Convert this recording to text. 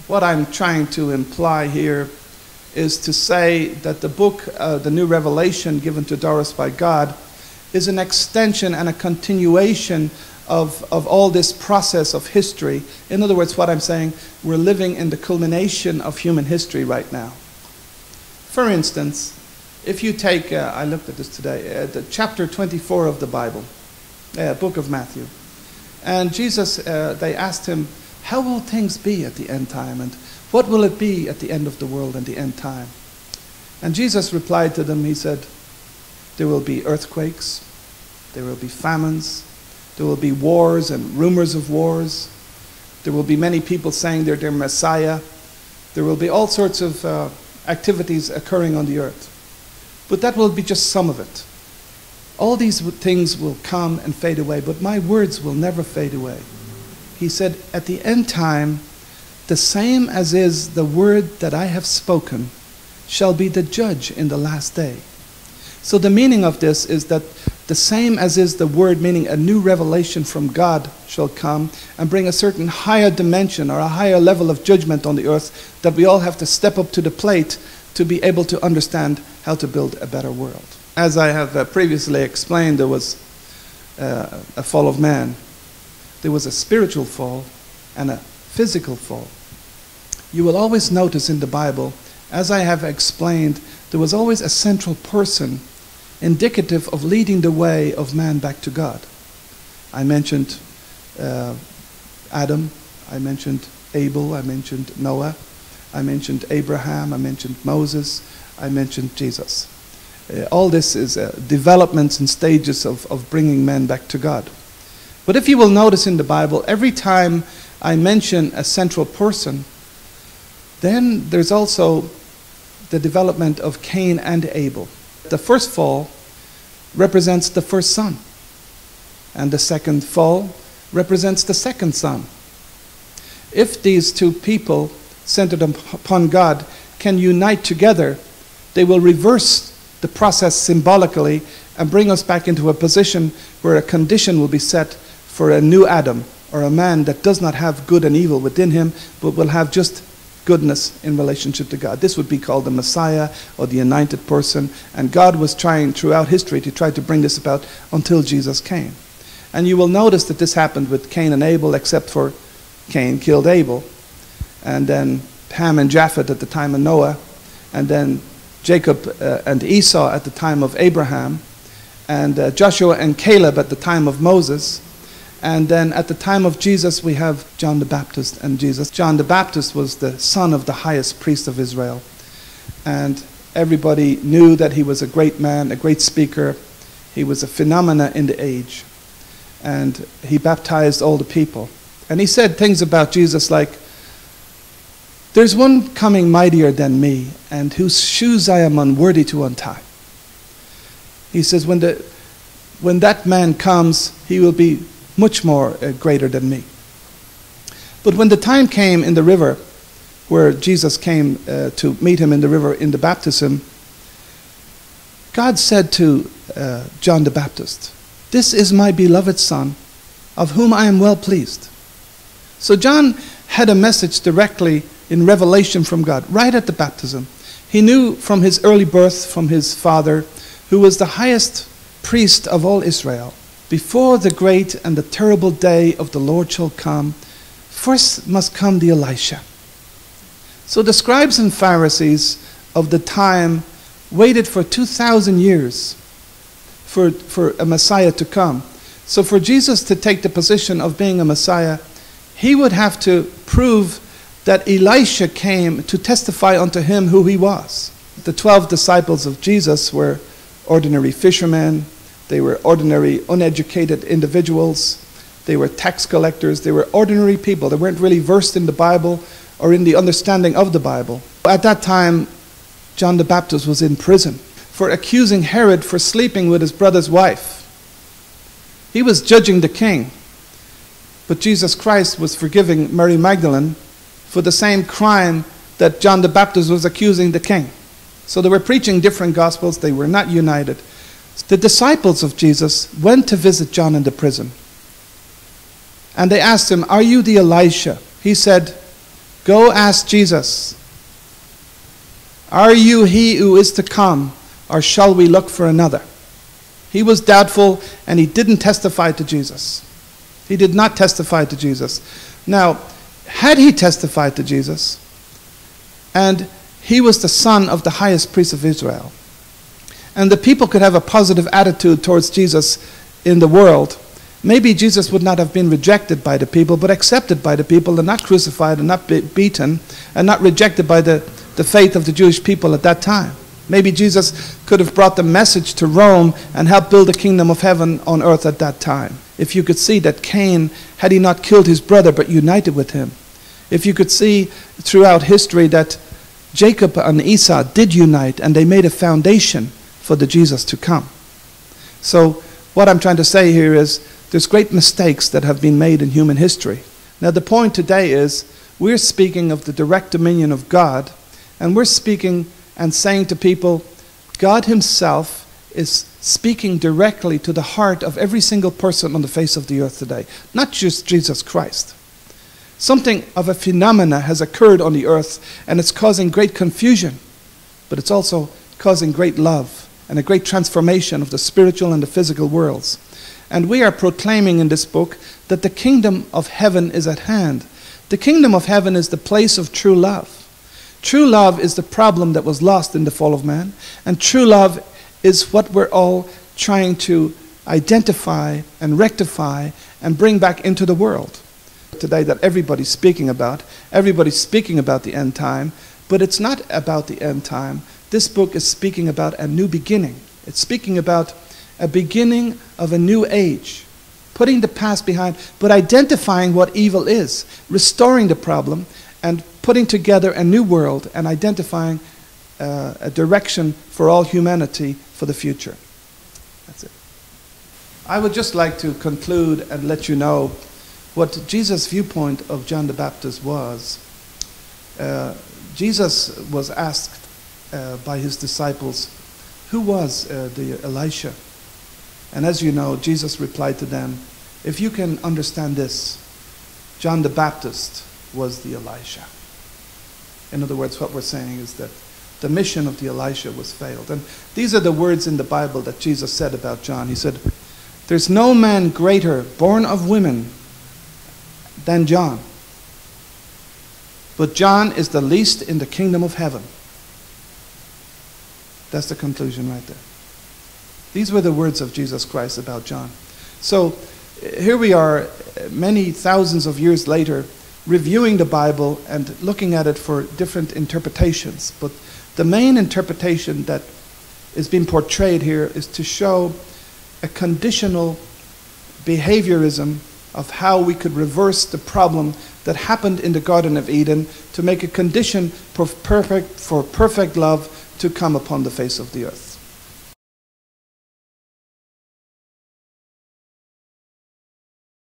What I'm trying to imply here is to say that the book, the New Revelation given to Doris by God, is an extension and a continuation of all this process of history. In other words, what I'm saying, we're living in the culmination of human history right now. For instance, if you take, I looked at this today, the chapter 24 of the Bible, book of Matthew, and Jesus, they asked him, how will things be at the end time, and what will it be at the end of the world and the end time? And Jesus replied to them, he said, there will be earthquakes, there will be famines, there will be wars and rumors of wars, there will be many people saying they're their Messiah, there will be all sorts of activities occurring on the earth. But that will be just some of it. All these things will come and fade away, but my words will never fade away. He said, at the end time, the same as is the word that I have spoken shall be the judge in the last day. So the meaning of this is that the same as is the word, meaning a new revelation from God, shall come and bring a certain higher dimension or a higher level of judgment on the earth that we all have to step up to the plate to be able to understand how to build a better world. As I have previously explained, there was a fall of man. There was a spiritual fall and a physical fall. You will always notice in the Bible, as I have explained, there was always a central person indicative of leading the way of man back to God. I mentioned Adam, I mentioned Abel, I mentioned Noah, I mentioned Abraham, I mentioned Moses, I mentioned Jesus. All this is developments and stages of bringing men back to God. But if you will notice in the Bible, every time I mention a central person, then there's also the development of Cain and Abel. The first fall represents the first son, and the second fall represents the second son. If these two people, centered upon God, can unite together, they will reverse the process symbolically and bring us back into a position where a condition will be set for a new Adam, or a man that does not have good and evil within him, but will have just goodness in relationship to God. This would be called the Messiah, or the anointed person, and God was trying throughout history to try to bring this about until Jesus came. And you will notice that this happened with Cain and Abel, except for Cain killed Abel, and then Ham and Japheth at the time of Noah, and then Jacob and Esau at the time of Abraham, and Joshua and Caleb at the time of Moses. And then at the time of Jesus, we have John the Baptist and Jesus. John the Baptist was the son of the highest priest of Israel. And everybody knew that he was a great man, a great speaker. He was a phenomena in the age. And he baptized all the people. And he said things about Jesus like, there's one coming mightier than me, and whose shoes I am unworthy to untie. He says, when that man comes, he will be much more greater than me. But when the time came in the river, where Jesus came to meet him in the river in the baptism, God said to John the Baptist, this is my beloved Son, of whom I am well pleased. So John had a message directly in revelation from God, right at the baptism. He knew from his early birth, from his father, who was the highest priest of all Israel, before the great and the terrible day of the Lord shall come, first must come the Elisha. So the scribes and Pharisees of the time waited for 2,000 years for a Messiah to come. So for Jesus to take the position of being a Messiah, he would have to prove that Elisha came to testify unto him who he was. The 12 disciples of Jesus were ordinary fishermen. They were ordinary, uneducated individuals. They were tax collectors. They were ordinary people. They weren't really versed in the Bible or in the understanding of the Bible. At that time, John the Baptist was in prison for accusing Herod for sleeping with his brother's wife. He was judging the king. But Jesus Christ was forgiving Mary Magdalene for the same crime that John the Baptist was accusing the king. So they were preaching different gospels. They were not united. The disciples of Jesus went to visit John in the prison. And they asked him, "Are you the Elisha?" He said, "Go ask Jesus. Are you he who is to come, or shall we look for another?" He was doubtful, and he didn't testify to Jesus. He did not testify to Jesus. Now, had he testified to Jesus, and he was the son of the highest priest of Israel, and the people could have a positive attitude towards Jesus in the world, maybe Jesus would not have been rejected by the people, but accepted by the people, and not crucified, and not beaten, and not rejected by the faith of the Jewish people at that time. Maybe Jesus could have brought the message to Rome and helped build the kingdom of heaven on earth at that time. If you could see that Cain, had he not killed his brother, but united with him. If you could see throughout history that Jacob and Esau did unite, and they made a foundation for the Jesus to come. So what I'm trying to say here is there's great mistakes that have been made in human history. Now the point today is we're speaking of the direct dominion of God, and we're speaking and saying to people, God himself is speaking directly to the heart of every single person on the face of the earth today, not just Jesus Christ. Something of a phenomena has occurred on the earth, and it's causing great confusion, but it's also causing great love and a great transformation of the spiritual and the physical worlds. And we are proclaiming in this book that the kingdom of heaven is at hand. The kingdom of heaven is the place of true love. True love is the problem that was lost in the fall of man, and true love is what we're all trying to identify and rectify and bring back into the world today that everybody's speaking about. Everybody's speaking about the end time, but it's not about the end time. This book is speaking about a new beginning. It's speaking about a beginning of a new age, putting the past behind, but identifying what evil is, restoring the problem, and putting together a new world and identifying a direction for all humanity for the future. That's it. I would just like to conclude and let you know what Jesus' viewpoint of John the Baptist was. Jesus was asked by his disciples, who was the Elisha? And as you know, Jesus replied to them, if you can understand this, John the Baptist was the Elisha. In other words, what we're saying is that the mission of the Elisha was failed. And these are the words in the Bible that Jesus said about John. He said, there's no man greater born of women than John. But John is the least in the kingdom of heaven. That's the conclusion right there. These were the words of Jesus Christ about John. So here we are, many thousands of years later, reviewing the Bible and looking at it for different interpretations. But the main interpretation that is being portrayed here is to show a conditional behaviorism of how we could reverse the problem that happened in the Garden of Eden to make a condition for perfect love to come upon the face of the earth.